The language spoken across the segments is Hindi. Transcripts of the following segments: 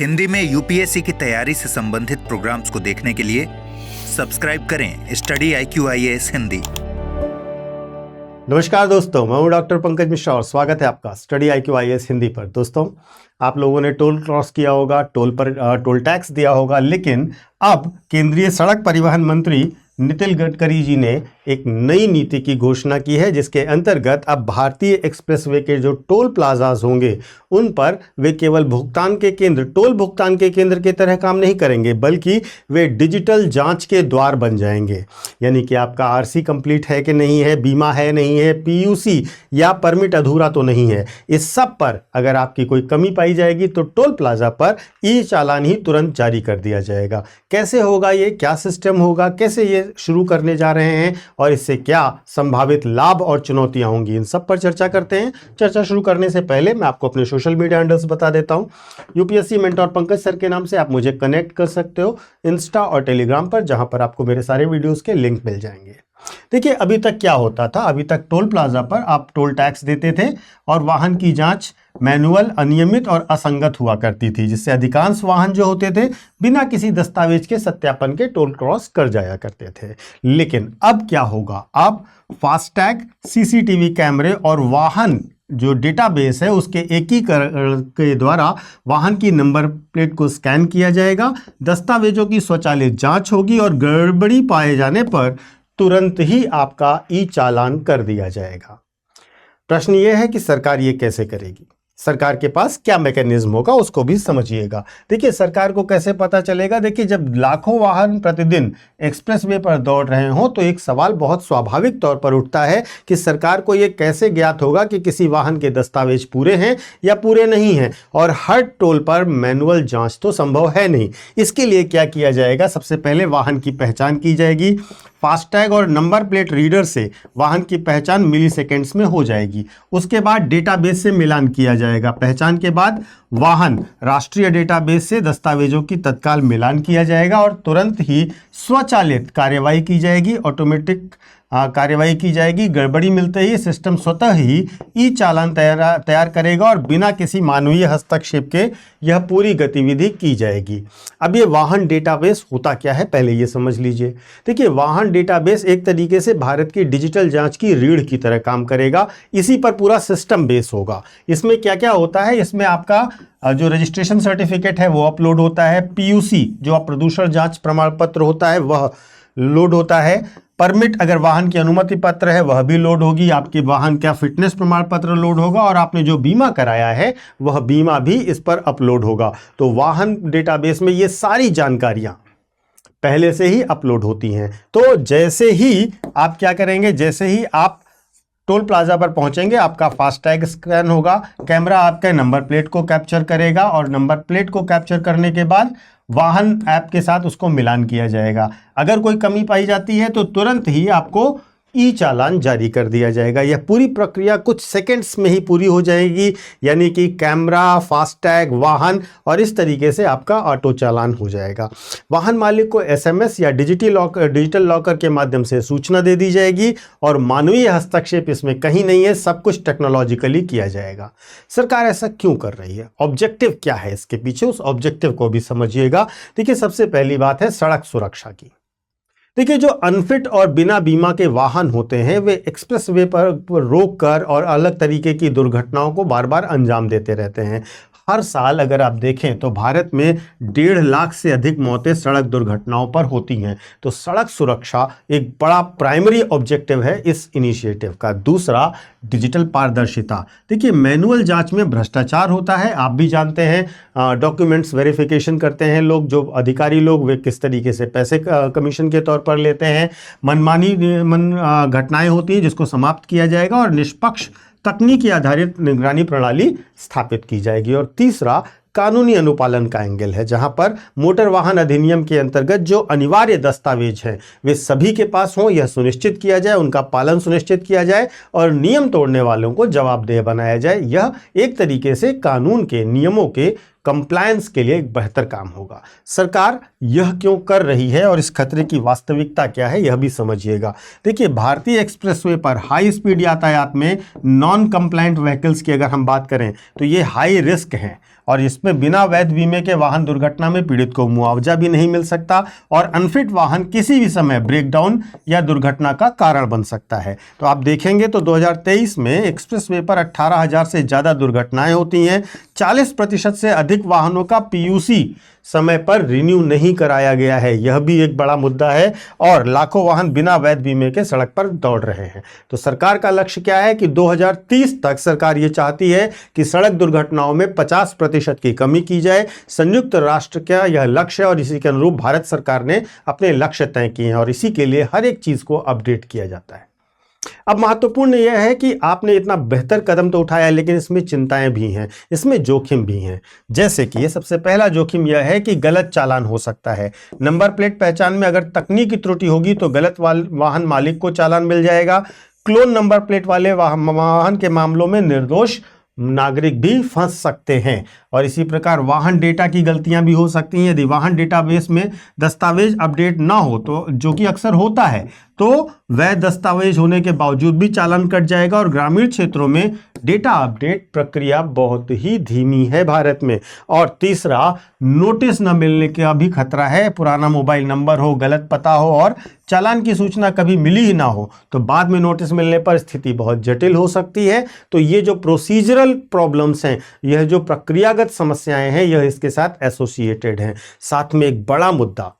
हिंदी में यूपीएससी की तैयारी से संबंधित प्रोग्राम्स को देखने के लिए सब्सक्राइब करें स्टडी IQIAS हिंदी। नमस्कार दोस्तों, मैं हूं डॉक्टर पंकज मिश्रा और स्वागत है आपका स्टडी IQIAS हिंदी पर। दोस्तों, आप लोगों ने टोल क्रॉस किया होगा, टोल टैक्स दिया होगा, लेकिन अब केंद्रीय सड़क परिवहन मंत्री नितिन गडकरी जी ने एक नई नीति की घोषणा की है, जिसके अंतर्गत अब भारतीय एक्सप्रेसवे के जो टोल प्लाजाज होंगे उन पर वे केवल टोल भुगतान के केंद्र की तरह काम नहीं करेंगे, बल्कि वे डिजिटल जांच के द्वार बन जाएंगे। यानी कि आपका RC कंप्लीट है कि नहीं है, बीमा है नहीं है, PUC या परमिट अधूरा तो नहीं है, इस सब पर अगर आपकी कोई कमी पाई जाएगी तो टोल प्लाजा पर ई-चालान ही तुरंत जारी कर दिया जाएगा। कैसे होगा ये, क्या सिस्टम होगा, कैसे ये शुरू करने जा रहे हैं और इससे क्या संभावित लाभ और चुनौतियां होंगी, इन सब पर चर्चा करते हैं। चर्चा शुरू करने से पहले मैं आपको अपने सोशल मीडिया हैंडल्स बता देता हूं। UPSC मेंटोर पंकज सर के नाम से आप मुझे कनेक्ट कर सकते हो इंस्टा और टेलीग्राम पर, जहां पर आपको मेरे सारे वीडियोस के लिंक मिल जाएंगे। देखिए, अभी तक क्या होता था, अभी तक टोल प्लाजा पर आप टोल टैक्स देते थे और वाहन की जांच मैनुअल, अनियमित और असंगत हुआ करती थी, जिससे अधिकांश वाहन जो होते थे बिना किसी दस्तावेज के सत्यापन के टोल क्रॉस कर जाया करते थे। लेकिन अब क्या होगा, अब फास्टैग, CCTV कैमरे और वाहन जो डेटाबेस है उसके एकीकरण के द्वारा वाहन की नंबर प्लेट को स्कैन किया जाएगा, दस्तावेजों की स्वचालित जांच होगी और गड़बड़ी पाए जाने पर तुरंत ही आपका ई-चालान कर दिया जाएगा। प्रश्न यह है कि सरकार ये कैसे करेगी, सरकार के पास क्या मैकेनिज्म होगा, उसको भी समझिएगा। देखिए, सरकार को कैसे पता चलेगा। देखिए, जब लाखों वाहन प्रतिदिन एक्सप्रेसवे पर दौड़ रहे हों तो एक सवाल बहुत स्वाभाविक तौर पर उठता है कि सरकार को ये कैसे ज्ञात होगा कि किसी वाहन के दस्तावेज पूरे हैं या पूरे नहीं हैं, और हर टोल पर मैनुअल जांच तो संभव है नहीं। इसके लिए क्या किया जाएगा, सबसे पहले वाहन की पहचान की जाएगी। फास्टैग और नंबर प्लेट रीडर से वाहन की पहचान मिली सेकेंड्स में हो जाएगी। उसके बाद डेटाबेस से मिलान किया जाएगा। पहचान के बाद वाहन राष्ट्रीय डेटाबेस से दस्तावेजों की तत्काल मिलान किया जाएगा और तुरंत ही स्वचालित कार्यवाही की जाएगी, ऑटोमेटिक कार्यवाही की जाएगी। गड़बड़ी मिलते ही सिस्टम स्वतः ही ई-चालान तैयार करेगा और बिना किसी मानवीय हस्तक्षेप के यह पूरी गतिविधि की जाएगी। अब ये वाहन डेटाबेस होता क्या है, पहले ये समझ लीजिए। देखिए, वाहन डेटाबेस एक तरीके से भारत की डिजिटल जांच की रीढ़ की तरह काम करेगा। इसी पर पूरा सिस्टम बेस होगा। इसमें क्या क्या होता है, इसमें आपका जो रजिस्ट्रेशन सर्टिफिकेट है वो अपलोड होता है, PUC जो प्रदूषण जांच प्रमाण पत्र होता है वह लोड होता है, परमिट अगर वाहन की अनुमति पत्र है वह भी लोड होगी, आपके वाहन का फिटनेस प्रमाण पत्र लोड होगा और आपने जो बीमा कराया है वह बीमा भी इस पर अपलोड होगा। तो वाहन डेटाबेस में ये सारी जानकारियां पहले से ही अपलोड होती हैं। तो जैसे ही आप क्या करेंगे, जैसे ही आप टोल प्लाजा पर पहुंचेंगे, आपका फास्टैग स्कैन होगा, कैमरा आपके नंबर प्लेट को कैप्चर करेगा और नंबर प्लेट को कैप्चर करने के बाद वाहन ऐप के साथ उसको मिलान किया जाएगा। अगर कोई कमी पाई जाती है तो तुरंत ही आपको ई-चालान जारी कर दिया जाएगा। यह पूरी प्रक्रिया कुछ सेकंड्स में ही पूरी हो जाएगी, यानी कि कैमरा, फास्टैग, वाहन और इस तरीके से आपका ऑटो चालान हो जाएगा। वाहन मालिक को SMS या डिजिटल लॉकर के माध्यम से सूचना दे दी जाएगी और मानवीय हस्तक्षेप इसमें कहीं नहीं है, सब कुछ टेक्नोलॉजिकली किया जाएगा। सरकार ऐसा क्यों कर रही है, ऑब्जेक्टिव क्या है इसके पीछे, उस ऑब्जेक्टिव को भी समझिएगा। देखिए, सबसे पहली बात है सड़क सुरक्षा की। देखिए, जो अनफिट और बिना बीमा के वाहन होते हैं वे एक्सप्रेसवे पर रोक कर और अलग तरीके की दुर्घटनाओं को बार बार अंजाम देते रहते हैं। हर साल अगर आप देखें तो भारत में 1.5 लाख से अधिक मौतें सड़क दुर्घटनाओं पर होती हैं। तो सड़क सुरक्षा एक बड़ा प्राइमरी ऑब्जेक्टिव है इस इनिशिएटिव का। दूसरा, डिजिटल पारदर्शिता। देखिए, मैनुअल जांच में भ्रष्टाचार होता है, आप भी जानते हैं। डॉक्यूमेंट्स वेरिफिकेशन करते हैं लोग, जो अधिकारी लोग, वे किस तरीके से पैसे कमीशन के तौर पर लेते हैं। मनमानी घटनाएं होती हैं जिसको समाप्त किया जाएगा और निष्पक्ष तकनीकी आधारित निगरानी प्रणाली स्थापित की जाएगी। और तीसरा, कानूनी अनुपालन का एंगल है, जहां पर मोटर वाहन अधिनियम के अंतर्गत जो अनिवार्य दस्तावेज हैं वे सभी के पास हों, यह सुनिश्चित किया जाए, उनका पालन सुनिश्चित किया जाए और नियम तोड़ने वालों को जवाबदेह बनाया जाए। यह एक तरीके से कानून के नियमों के कंप्लायंस के लिए एक बेहतर काम होगा। सरकार यह क्यों कर रही है और इस खतरे की वास्तविकता क्या है, यह भी समझिएगा। देखिए, भारतीय एक्सप्रेसवे पर हाई स्पीड यातायात में नॉन कंप्लायंट व्हीकल्स की अगर हम बात करें तो ये हाई रिस्क हैं और इसमें बिना वैध बीमे के वाहन दुर्घटना में पीड़ित को मुआवजा भी नहीं मिल सकता और अनफिट वाहन किसी भी समय ब्रेकडाउन या दुर्घटना का कारण बन सकता है। तो आप देखेंगे तो 2023 में एक्सप्रेस वे पर 18,000 से ज़्यादा दुर्घटनाएं होती हैं। 40% से अधिक वाहनों का पीयूसी समय पर रिन्यू नहीं कराया गया है, यह भी एक बड़ा मुद्दा है और लाखों वाहन बिना वैध बीमे के सड़क पर दौड़ रहे हैं। तो सरकार का लक्ष्य क्या है कि 2030 तक सरकार ये चाहती है कि सड़क दुर्घटनाओं में 50% की कमी की जाए। संयुक्त राष्ट्र का यह लक्ष्य है और इसी के अनुरूप भारत सरकार ने अपने लक्ष्य तय किए हैं और इसी के लिए हर एक चीज को अपडेट किया जाता है। अब महत्वपूर्ण यह है कि आपने इतना बेहतर कदम तो उठाया, लेकिन इसमें चिंताएं भी हैं, इसमें जोखिम भी हैं। जैसे कि ये सबसे पहला जोखिम यह है कि गलत चालान हो सकता है। नंबर प्लेट पहचान में अगर तकनीकी त्रुटि होगी तो गलत वाहन मालिक को चालान मिल जाएगा। क्लोन नंबर प्लेट वाले वाहन के मामलों में निर्दोष नागरिक भी फंस सकते हैं और इसी प्रकार वाहन डेटा की गलतियां भी हो सकती हैं। यदि वाहन डेटाबेस में दस्तावेज अपडेट ना हो तो, जो कि अक्सर होता है, तो वह दस्तावेज होने के बावजूद भी चालान कट जाएगा और ग्रामीण क्षेत्रों में डेटा अपडेट प्रक्रिया बहुत ही धीमी है भारत में। और तीसरा, नोटिस न मिलने का भी खतरा है। पुराना मोबाइल नंबर हो, गलत पता हो और चालान की सूचना कभी मिली ही ना हो तो बाद में नोटिस मिलने पर स्थिति बहुत जटिल हो सकती है। तो ये जो प्रोसीजरल प्रॉब्लम्स हैं, यह जो प्रक्रियागत समस्याएं हैं, यह इसके साथ एसोसिएटेड हैं। साथ में एक बड़ा मुद्दा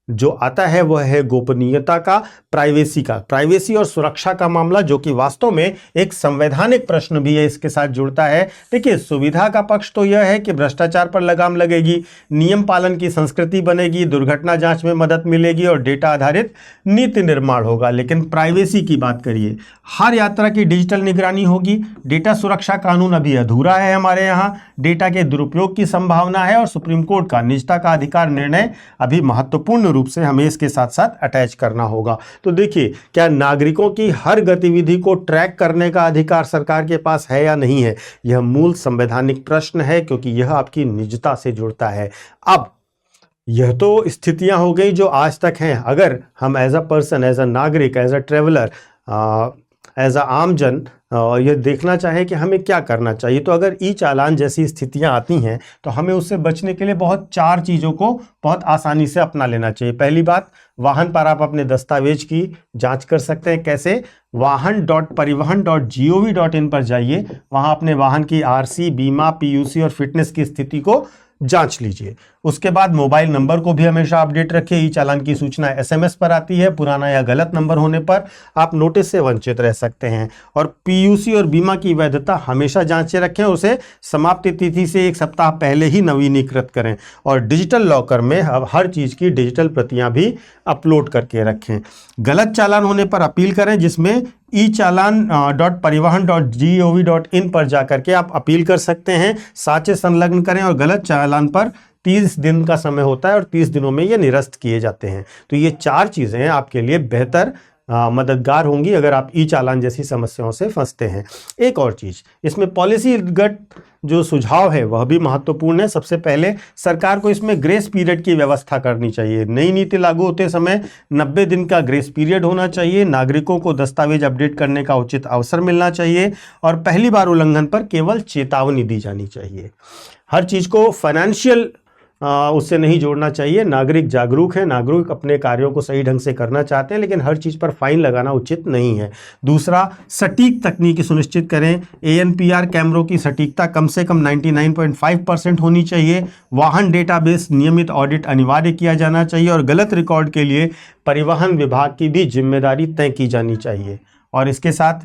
जो आता है वह है गोपनीयता का, प्राइवेसी और सुरक्षा का मामला, जो कि वास्तव में एक संवैधानिक प्रश्न भी है, इसके साथ जुड़ता है। देखिए, सुविधा का पक्ष तो यह है कि भ्रष्टाचार पर लगाम लगेगी, नियम पालन की संस्कृति बनेगी, दुर्घटना जांच में मदद मिलेगी और डेटा आधारित नीति निर्माण होगा। लेकिन प्राइवेसी की बात करिए, हर यात्रा की डिजिटल निगरानी होगी। डेटा सुरक्षा कानून अभी अधूरा है हमारे यहाँ, डेटा के दुरुपयोग की संभावना है और सुप्रीम कोर्ट का निजता का अधिकार निर्णय अभी महत्वपूर्ण रूप से हमें इसके साथ साथ अटैच करना होगा। तो देखिए, क्या नागरिकों की हर गतिविधि को ट्रैक करने का अधिकार सरकार के पास है या नहीं है, यह मूल संवैधानिक प्रश्न है, क्योंकि यह आपकी निजता से जुड़ता है। अब यह तो स्थितियां हो गई जो आज तक हैं। अगर हम as a person, as a नागरिक, as a traveller, as a आमजन यह देखना चाहे कि हमें क्या करना चाहिए, तो अगर ई चालान जैसी स्थितियां आती हैं तो हमें उससे बचने के लिए चार चीज़ों को बहुत आसानी से अपना लेना चाहिए। पहली बात, वाहन पर आप अपने दस्तावेज की जांच कर सकते हैं। कैसे? वाहन.परिवहन.gov.in पर जाइए, वहां अपने वाहन की आरसी, बीमा, पीयूसी और फिटनेस की स्थिति को जांच लीजिए। उसके बाद मोबाइल नंबर को भी हमेशा अपडेट रखिए। ई चालान की सूचना एसएमएस पर आती है, पुराना या गलत नंबर होने पर आप नोटिस से वंचित रह सकते हैं। और पीयूसी और बीमा की वैधता हमेशा जांचे रखें, उसे समाप्ति तिथि से 1 सप्ताह पहले ही नवीनीकृत करें और डिजिटल लॉकर में अब हर चीज़ की डिजिटल प्रतियां भी अपलोड करके रखें। गलत चालान होने पर अपील करें, जिसमें e-चालान.परिवहन.gov.in पर जाकर के आप अपील कर सकते हैं। साक्ष्य संलग्न करें और गलत चालान पर 30 दिन का समय होता है और 30 दिनों में ये निरस्त किए जाते हैं। तो ये 4 चीज़ें आपके लिए बेहतर मददगार होंगी अगर आप ई चालान जैसी समस्याओं से फंसते हैं। एक और चीज़, इसमें पॉलिसीगत जो सुझाव है वह भी महत्वपूर्ण है। सबसे पहले सरकार को इसमें ग्रेस पीरियड की व्यवस्था करनी चाहिए। नई नीति लागू होते समय 90 दिन का ग्रेस पीरियड होना चाहिए। नागरिकों को दस्तावेज अपडेट करने का उचित अवसर मिलना चाहिए और पहली बार उल्लंघन पर केवल चेतावनी दी जानी चाहिए। हर चीज़ को फाइनेंशियल उससे नहीं जोड़ना चाहिए। नागरिक जागरूक है, नागरिक अपने कार्यों को सही ढंग से करना चाहते हैं, लेकिन हर चीज़ पर फाइन लगाना उचित नहीं है। दूसरा, सटीक तकनीकी सुनिश्चित करें। ANPR कैमरों की सटीकता कम से कम 99.5% होनी चाहिए। वाहन डेटाबेस नियमित ऑडिट अनिवार्य किया जाना चाहिए और गलत रिकॉर्ड के लिए परिवहन विभाग की भी जिम्मेदारी तय की जानी चाहिए। और इसके साथ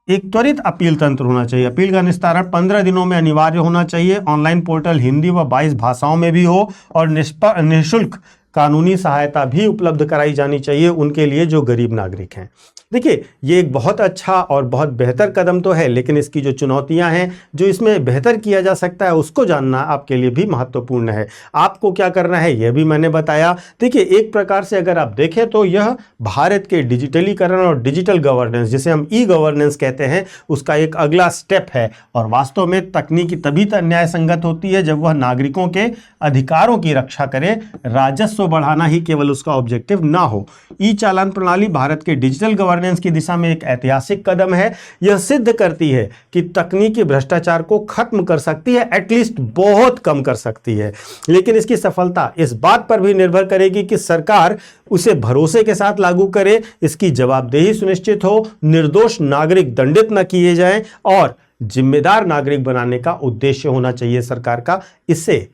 एक त्वरित अपील तंत्र होना चाहिए। अपील का निस्तारण 15 दिनों में अनिवार्य होना चाहिए। ऑनलाइन पोर्टल हिंदी व 22 भाषाओं में भी हो और निःशुल्क कानूनी सहायता भी उपलब्ध कराई जानी चाहिए उनके लिए जो गरीब नागरिक हैं। देखिए, ये एक बहुत अच्छा और बहुत बेहतर कदम तो है, लेकिन इसकी जो चुनौतियां हैं, जो इसमें बेहतर किया जा सकता है, उसको जानना आपके लिए भी महत्वपूर्ण है। आपको क्या करना है यह भी मैंने बताया। देखिए, एक प्रकार से अगर आप देखें तो यह भारत के डिजिटलीकरण और डिजिटल गवर्नेंस, जिसे हम ई गवर्नेंस कहते हैं, उसका एक अगला स्टेप है। और वास्तव में तकनीकी तभी तक न्याय संगत होती है जब वह नागरिकों के अधिकारों की रक्षा करे, राजस्व बढ़ाना ही केवल उसका ऑब्जेक्टिव ना हो। ई चालान प्रणाली भारत के डिजिटल गवर्नेंस की दिशा में एक ऐतिहासिक कदम है। यह सिद्ध करती है कि तकनीकी भ्रष्टाचार को खत्म कर सकती है, एटलीस्ट बहुत कम कर सकती है। लेकिन इसकी सफलता इस बात पर भी निर्भर करेगी कि सरकार उसे भरोसे के साथ लागू करे, इसकी जवाबदेही सुनिश्चित हो, निर्दोष नागरिक दंडित न किए जाएं और जिम्मेदार नागरिक बनाने का उद्देश्य होना चाहिए सरकार का। इससे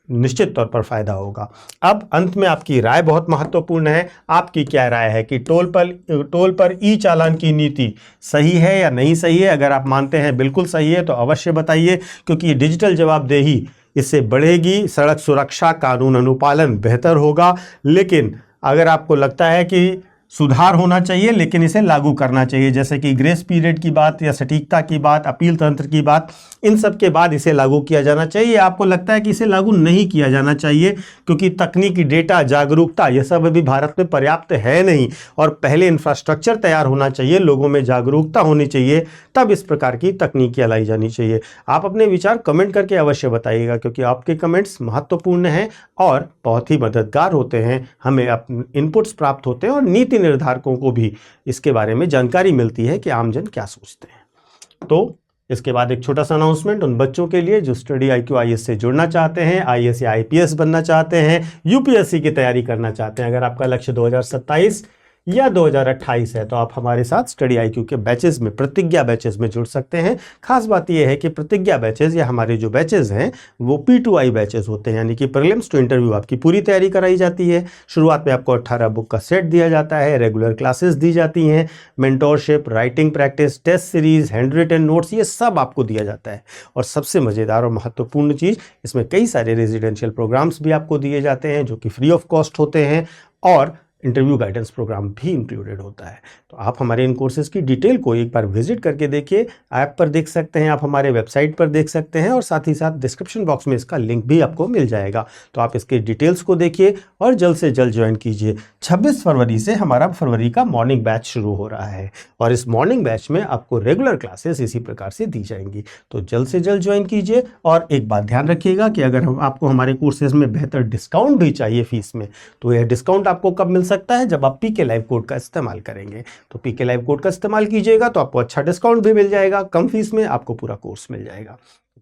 निश्चित तौर पर फायदा होगा। अब अंत में आपकी राय बहुत महत्वपूर्ण है। आपकी क्या राय है कि टोल पर ई चालान की नीति सही है या नहीं सही है? अगर आप मानते हैं बिल्कुल सही है तो अवश्य बताइए, क्योंकि डिजिटल जवाबदेही इससे बढ़ेगी, सड़क सुरक्षा, कानून अनुपालन बेहतर होगा। लेकिन अगर आपको लगता है कि सुधार होना चाहिए लेकिन इसे लागू करना चाहिए, जैसे कि ग्रेस पीरियड की बात या सटीकता की बात, अपील तंत्र की बात, इन सब के बाद इसे लागू किया जाना चाहिए। आपको लगता है कि इसे लागू नहीं किया जाना चाहिए क्योंकि तकनीकी, डेटा, जागरूकता यह सब अभी भारत में पर्याप्त है नहीं, और पहले इंफ्रास्ट्रक्चर तैयार होना चाहिए, लोगों में जागरूकता होनी चाहिए, तब इस प्रकार की तकनीकियाँ लाई जानी चाहिए। आप अपने विचार कमेंट करके अवश्य बताइएगा, क्योंकि आपके कमेंट्स महत्वपूर्ण हैं और बहुत ही मददगार होते हैं। हमें अपने इनपुट्स प्राप्त होते हैं और नीति निर्धारकों को भी इसके बारे में जानकारी मिलती है कि आमजन क्या सोचते हैं। तो इसके बाद एक छोटा सा अनाउंसमेंट उन बच्चों के लिए जो स्टडी IQ IAS से जुड़ना चाहते हैं, IAS या IPS बनना चाहते हैं, UPSC की तैयारी करना चाहते हैं। अगर आपका लक्ष्य 2027 या 2028 है तो आप हमारे साथ स्टडी IQ के बैचेस में, प्रतिज्ञा बैचेस में जुड़ सकते हैं। खास बात यह है कि प्रतिज्ञा बैचेस या हमारे जो बैचेस हैं वो P2I बैचेस होते हैं, यानी कि प्रीलिम्स टू इंटरव्यू आपकी पूरी तैयारी कराई जाती है। शुरुआत में आपको 18 बुक का सेट दिया जाता है, रेगुलर क्लासेस दी जाती हैं, mentorship, writing practice, test series, hand written notes, ये सब आपको दिया जाता है। और सबसे मज़ेदार और महत्वपूर्ण चीज़, इसमें कई सारे रेजिडेंशियल प्रोग्राम्स भी आपको दिए जाते हैं जो कि फ्री ऑफ कॉस्ट होते हैं, और इंटरव्यू गाइडेंस प्रोग्राम भी इंक्लूडेड होता है। तो आप हमारे इन कोर्सेज़ की डिटेल को एक बार विजिट करके देखिए। ऐप पर देख सकते हैं, आप हमारे वेबसाइट पर देख सकते हैं, और साथ ही साथ डिस्क्रिप्शन बॉक्स में इसका लिंक भी आपको मिल जाएगा। तो आप इसके डिटेल्स को देखिए और जल्द से जल्द ज्वाइन कीजिए। 26 फरवरी से हमारा फरवरी का मॉर्निंग बैच शुरू हो रहा है और इस मॉर्निंग बैच में आपको रेगुलर क्लासेस इसी प्रकार से दी जाएंगी। तो जल्द से जल्द ज्वाइन कीजिए। और एक बात ध्यान रखिएगा कि अगर आपको हमारे कोर्सेज में बेहतर डिस्काउंट भी चाहिए फीस में, तो यह डिस्काउंट आपको कब मिल सकता है? जब आप PK लाइव कोड का इस्तेमाल करेंगे। तो PK लाइव कोड का इस्तेमाल कीजिएगा तो आपको अच्छा डिस्काउंट भी मिल जाएगा, कम फीस में आपको पूरा कोर्स मिल जाएगा।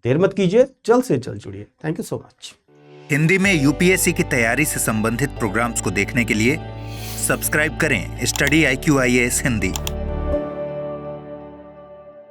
देर मत कीजिए, जल्द से जल्द जुड़िए। Thank you so much. Hindi में UPSC की तैयारी से संबंधित प्रोग्राम्स को देखने के लिए सब्सक्राइब करें स्टडी IQ IAS हिंदी।